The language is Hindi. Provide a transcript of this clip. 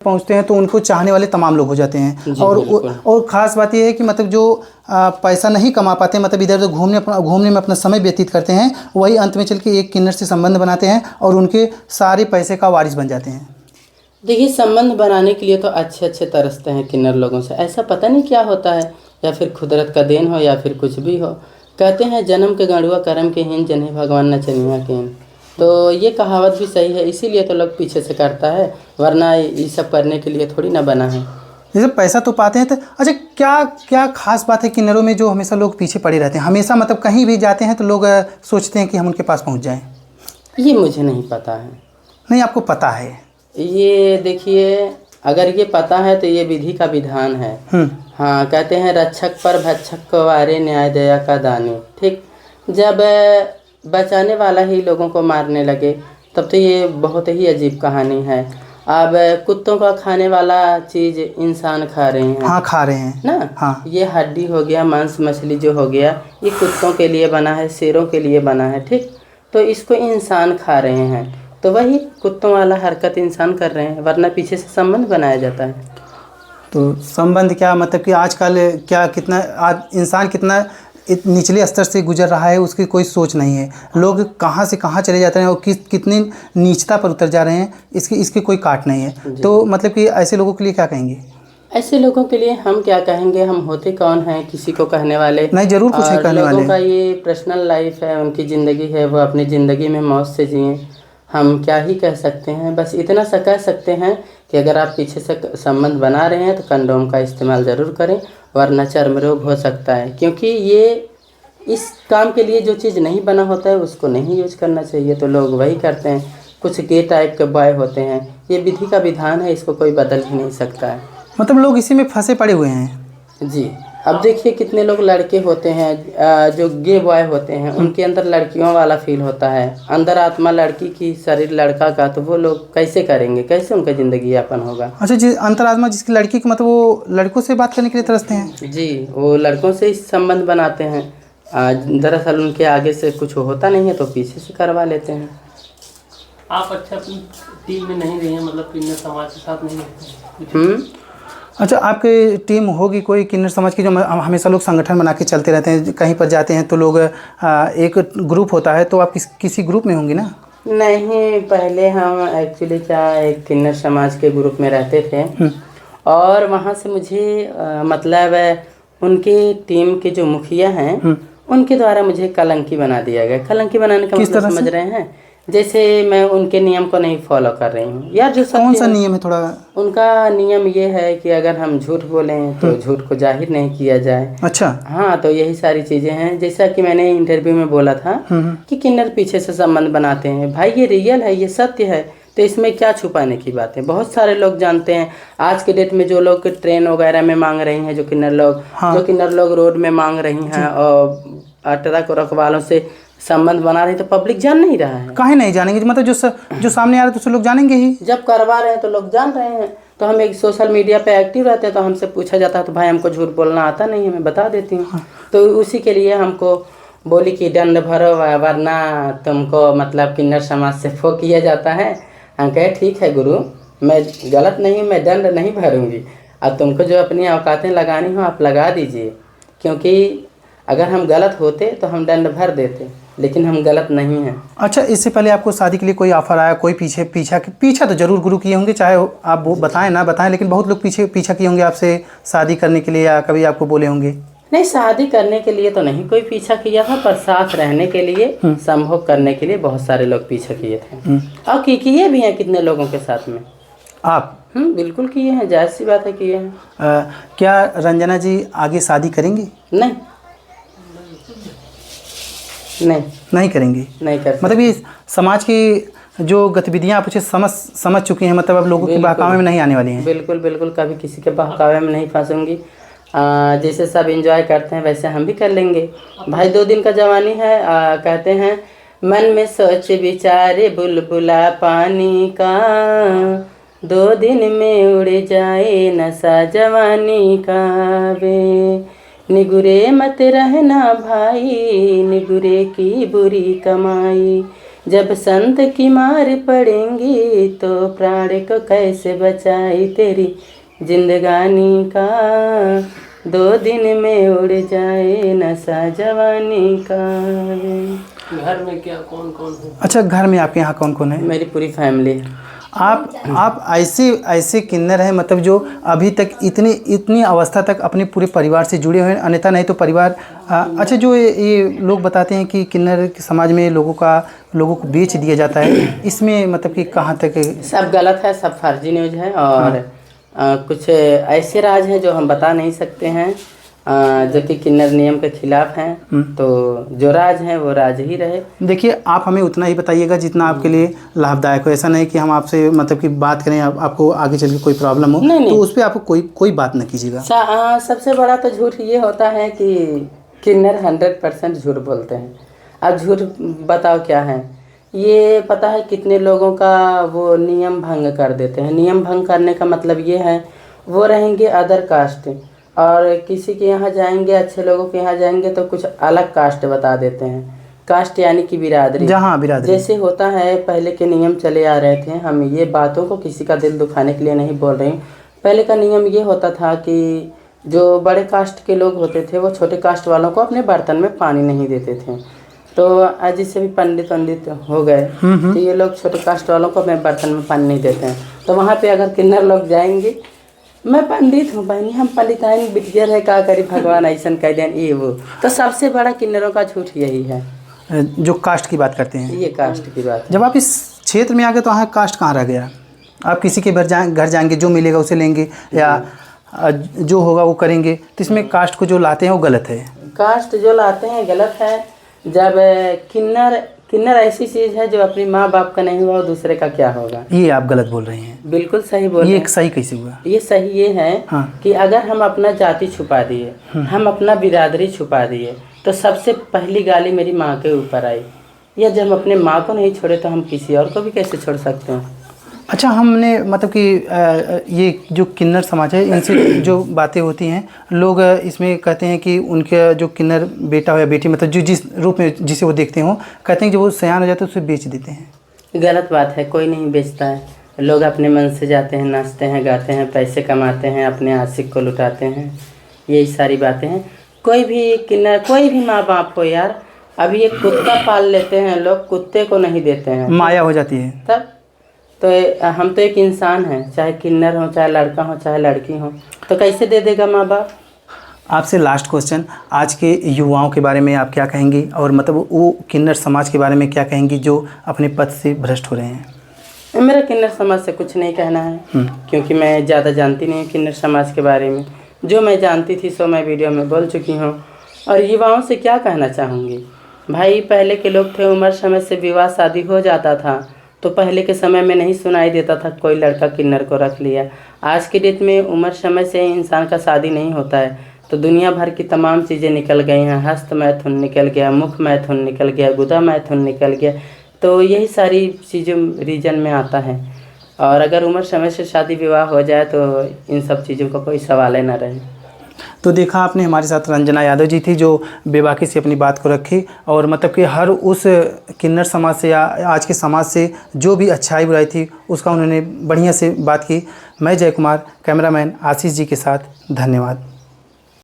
पहुंचते हैं तो उनको चाहने वाले तमाम लोग हो जाते हैं। और ख़ास बात यह है कि मतलब जो पैसा नहीं कमा पाते, मतलब इधर उधर घूमने में अपना समय व्यतीत करते हैं, वही अंत में चल के एक किन्नर से संबंध बनाते हैं और उनके सारे पैसे का वारिस बन जाते हैं। देखिए, संबंध बनाने के लिए तो अच्छे अच्छे तरसते हैं किन्नर लोगों से, ऐसा पता नहीं क्या होता है, या फिर कुदरत का देन हो या फिर कुछ भी हो। कहते हैं जन्म के गढ़ुआ करम के हीन, जन्हे भगवान न चनिया केन। तो ये कहावत भी सही है, इसीलिए तो लोग पीछे से करता है, वरना ये सब करने के लिए थोड़ी ना बना है। जैसे पैसा तो पाते हैं तो अच्छा, क्या क्या खास बात है किन्नरों में जो हमेशा लोग पीछे पड़े रहते हैं? हमेशा मतलब कहीं भी जाते हैं तो लोग सोचते हैं कि हम उनके पास पहुंच जाएं। ये मुझे नहीं पता है। नहीं, आपको पता है? ये देखिए, अगर ये पता है तो ये विधि का विधान है। हाँ, कहते हैं रक्षक पर भक्षक को वारे, न्याय दया का दानी। ठीक, जब बचाने वाला ही लोगों को मारने लगे तब तो ये बहुत ही अजीब कहानी है। अब कुत्तों का खाने वाला चीज़ इंसान खा रहे हैं। हाँ, खा रहे हैं ना। हाँ। ये हड्डी हो गया, मांस मछली जो हो गया, ये कुत्तों के लिए बना है, शेरों के लिए बना है। ठीक, तो इसको इंसान खा रहे हैं, तो वही कुत्तों वाला हरकत इंसान कर रहे हैं, वरना पीछे से संबंध बनाया जाता है। तो संबंध क्या मतलब कि आजकल क्या कितना इंसान कितना निचले स्तर से गुजर रहा है, उसकी कोई सोच नहीं है। लोग कहाँ से कहाँ चले जाते हैं और कितनी नीचता पर उतर जा रहे हैं, इसकी कोई काट नहीं है। तो मतलब कि ऐसे लोगों के लिए क्या कहेंगे? ऐसे लोगों के लिए हम क्या कहेंगे, हम होते कौन हैं किसी को कहने वाले? नहीं, जरूर कुछ है कहने वाले। लोगों का ये पर्सनल लाइफ है, उनकी ज़िंदगी है, वो अपनी ज़िंदगी में मौज से जिए। हम क्या ही कह सकते हैं, बस इतना सा कह सकते हैं कि अगर आप पीछे से संबंध बना रहे हैं तो कंडोम का इस्तेमाल ज़रूर करें, वरना चर्म रोग हो सकता है। क्योंकि ये इस काम के लिए जो चीज़ नहीं बना होता है उसको नहीं यूज करना चाहिए, तो लोग वही करते हैं। कुछ गे टाइप के बॉय होते हैं, ये विधि का विधान है, इसको कोई बदल ही नहीं सकता है। मतलब लोग इसी में फंसे पड़े हुए हैं जी। अब देखिए कितने लोग लड़के होते हैं जो गे बॉय होते हैं, उनके अंदर लड़कियों वाला फील होता है, अंदर आत्मा लड़की की, शरीर लड़का का, तो वो लोग कैसे करेंगे, कैसे उनका ज़िंदगी यापन होगा? अच्छा, जी, अंतरात्मा जिसकी लड़की की, मतलब वो लड़कों से बात करने के लिए तरसते हैं? जी, वो लड़कों से ही संबंध बनाते हैं। दरअसल उनके आगे से कुछ होता नहीं है तो पीछे से करवा लेते हैं। आप अच्छा अपनी टीम में नहीं रहे हैं, मतलब किन्नर समाज के साथ नहीं रहते? अच्छा, आपकी टीम होगी कोई किन्नर समाज की, जो हमेशा लोग संगठन बना के चलते रहते हैं, कहीं पर जाते हैं तो लोग एक ग्रुप होता है, तो आप किसी ग्रुप में होंगी ना? नहीं, पहले हम एक्चुअली क्या एक किन्नर समाज के ग्रुप में रहते थे, और वहाँ से मुझे मतलब उनके टीम के जो मुखिया हैं उनके द्वारा मुझे कलंकी बना दिया गया। कलंकी बनाने का मतलब समझ रहे हैं? जैसे मैं उनके नियम को नहीं फॉलो कर रही हूँ यार। जो कौन सा नियम है थोड़ा? उनका नियम ये है कि अगर हम झूठ बोलें तो झूठ को जाहिर नहीं किया जाए। अच्छा। हाँ, तो यही सारी चीज़ें हैं। जैसा कि मैंने इंटरव्यू में बोला था कि किन्नर पीछे से संबंध बनाते हैं, भाई ये रियल है, ये सत्य है, तो इसमें क्या छुपाने की बात है? बहुत सारे लोग जानते हैं। आज के डेट में जो लोग ट्रेन वगैरह में मांग रही हैं, जो किन्नर लोग रोड में मांग रही हैं और ट्रक वालों से संबंध बना रहे हैं, तो पब्लिक जान नहीं रहा है। काहे नहीं जानेंगे? मतलब जो सामने आ रहे हैं तो उसे लोग जानेंगे ही। जब करवा रहे हैं तो लोग जान रहे हैं। तो हम एक सोशल मीडिया पे एक्टिव रहते हैं, तो हमसे पूछा जाता है तो भाई हमको झूठ बोलना आता नहीं है, मैं बता देती हूँ। तो उसी के लिए हमको बोली कि दंड भरो, वरना तुमको मतलब किन्नर समाज से फो किया जाता है। हम कहे ठीक है गुरु, मैं गलत नहीं, मैं दंड नहीं भरूंगी, अब तुमको जो अपनी औकातें लगानी हो आप लगा दीजिए। क्योंकि अगर हम गलत होते तो हम दंड भर देते, लेकिन हम गलत नहीं हैं। अच्छा, इससे पहले आपको शादी के लिए कोई ऑफर आया, कोई पीछा तो जरूर गुरु किए होंगे, चाहे आप वो बताएं ना बताएं, लेकिन बहुत लोग पीछा किए होंगे आपसे शादी करने के लिए, या कभी आपको बोले होंगे? नहीं, शादी करने के लिए तो नहीं कोई पीछा किया था, पर साथ रहने के लिए, संभोग करने के लिए बहुत सारे लोग पीछा किए थे। और किए भी हैं कितने लोगों के साथ में। आप? बिल्कुल किए हैं, जायज़ सी बात है किए हैं। क्या रंजना जी आगे शादी करेंगी? नहीं करेंगी। नहीं कर सकते। मतलब ये समाज की जो गतिविधियाँ आप उसे समझ चुकी हैं, मतलब अब लोगों के बहकावे में नहीं आने वाली हैं। बिल्कुल कभी किसी के बहकावे में नहीं फंसूंगी। जैसे सब एंजॉय करते हैं वैसे हम भी कर लेंगे भाई। 2 दिन का जवानी है। कहते हैं मन में सोच विचारे बुलबुला पानी का, 2 दिन में उड़ जाए नशा जवानी का वे। निगुरे मत रहना भाई, निगुरे की बुरी कमाई, जब संत की मार पड़ेंगी तो प्राण को कैसे बचाई तेरी जिंदगानी का, 2 दिन में उड़ जाए नशा जवानी का। घर में क्या कौन कौन है? अच्छा, घर में आपके यहाँ कौन कौन है? मेरी पूरी फैमिली है। आप ऐसे किन्नर हैं मतलब जो अभी तक इतनी अवस्था तक अपने पूरे परिवार से जुड़े हुए हैं, अन्यथा नहीं तो परिवार अच्छा जो ये लोग बताते हैं कि किन्नर समाज में लोगों को बेच दिया जाता है, इसमें मतलब कि कहाँ तक? सब गलत है, सब फर्जी न्यूज है और कुछ ऐसे राज हैं जो हम बता नहीं सकते हैं, जो कि किन्नर नियम के खिलाफ हैं। तो जो राज हैं वो राज ही रहे। देखिए, आप हमें उतना ही बताइएगा जितना आपके लिए लाभदायक हो। ऐसा नहीं कि हम आपसे मतलब कि बात करें आपको आगे चल के कोई प्रॉब्लम हो, नहीं। तो उस पर आपको कोई बात न कीजिएगा। सबसे बड़ा तो झूठ ये होता है कि किन्नर 100% झूठ बोलते हैं। अब झूठ बताओ क्या है, ये पता है कितने लोगों का वो नियम भंग कर देते हैं। नियम भंग करने का मतलब ये है, वो रहेंगे अदर कास्ट और किसी के यहाँ जाएंगे, अच्छे लोगों के यहाँ जाएंगे तो कुछ अलग कास्ट बता देते हैं। कास्ट यानी कि बिरादरी। जहाँ बिरादरी जैसे होता है, पहले के नियम चले आ रहे थे। हम ये बातों को किसी का दिल दुखाने के लिए नहीं बोल रही हूँ। पहले का नियम ये होता था कि जो बड़े कास्ट के लोग होते थे वो छोटे कास्ट वालों को अपने बर्तन में पानी नहीं देते थे। तो आज जिससे भी पंडित हो गए तो ये लोग छोटे कास्ट वालों को अपने बर्तन में पानी नहीं देते हैं। तो वहाँ पे अगर किन्नर लोग जाएंगे, मैं पंडित हूँ बहनी, हम पंडिताइन बिटिया है, का करी भगवान ऐसा कह दें ये वो। तो सबसे बड़ा किन्नरों का झूठ यही है, जो कास्ट की बात करते हैं। ये कास्ट की बात है। जब आप इस क्षेत्र में आ गए तो वहाँ कास्ट कहाँ रह गया? आप किसी के घर जाएंगे, जो मिलेगा उसे लेंगे या जो होगा वो करेंगे, तो इसमें कास्ट को जो लाते हैं वो गलत है। कास्ट जो लाते हैं गलत है। जब किन्नर ऐसी चीज़ है जो अपनी माँ बाप का नहीं हुआ, वो दूसरे का क्या होगा? ये आप गलत बोल रहे हैं। बिल्कुल सही बोल रहे हैं। ये सही कैसे हुआ? ये सही ये है कि अगर हम अपना जाति छुपा दिए, हम अपना बिरादरी छुपा दिए, तो सबसे पहली गाली मेरी माँ के ऊपर आई। या जब हम अपने माँ को नहीं छोड़े तो हम किसी और को भी कैसे छोड़ सकते हैं? अच्छा, हमने मतलब कि ये जो किन्नर समाज है, इनसे जो बातें होती हैं, लोग इसमें कहते हैं कि उनके जो किन्नर बेटा हो या बेटी, मतलब जो जिस रूप में जिसे वो देखते हो, कहते हैं कि जब वो सयान हो जाते हैं उसे बेच देते हैं। गलत बात है, कोई नहीं बेचता है। लोग अपने मन से जाते हैं, नाचते हैं, गाते हैं, पैसे कमाते हैं, अपने आशिक को लुटाते हैं। यही सारी बातें हैं। कोई भी किन्नर, कोई भी माँ बाप हो यार, अभी एक कुत्ता पाल लेते हैं लोग, कुत्ते को नहीं देते हैं, माया हो जाती है तब। तो हम तो एक इंसान हैं, चाहे किन्नर हो, चाहे लड़का हो, चाहे लड़की हो, तो कैसे दे देगा माँ बाप? आपसे लास्ट क्वेश्चन, आज के युवाओं के बारे में आप क्या कहेंगी, और मतलब वो किन्नर समाज के बारे में क्या कहेंगी जो अपने पद से भ्रष्ट हो रहे हैं? मेरा किन्नर समाज से कुछ नहीं कहना है, क्योंकि मैं ज़्यादा जानती नहीं हूँ किन्नर समाज के बारे में। जो मैं जानती थी सो मैं वीडियो में बोल चुकी हूँ। और युवाओं से क्या कहना चाहूँगी भाई, पहले के लोग थे, उम्र समय से विवाह शादी हो जाता था, तो पहले के समय में नहीं सुनाई देता था कोई लड़का किन्नर को रख लिया। आज के डेट में उम्र समय से इंसान का शादी नहीं होता है, तो दुनिया भर की तमाम चीज़ें निकल गई हैं। हस्त मैथुन निकल गया, मुख मैथुन निकल गया, गुदा मैथुन निकल गया। तो यही सारी चीज़ें रीजन में आता है। और अगर उम्र समय से शादी विवाह हो जाए तो इन सब चीज़ों का कोई सवाल ही ना रहे। तो देखा आपने, हमारे साथ रंजना यादव जी थी जो बेबाकी से अपनी बात को रखी, और मतलब कि हर उस किन्नर समाज से या आज के समाज से जो भी अच्छाई बुराई थी उसका उन्होंने बढ़िया से बात की। मैं जय कुमार, कैमरामैन आशीष जी के साथ, धन्यवाद।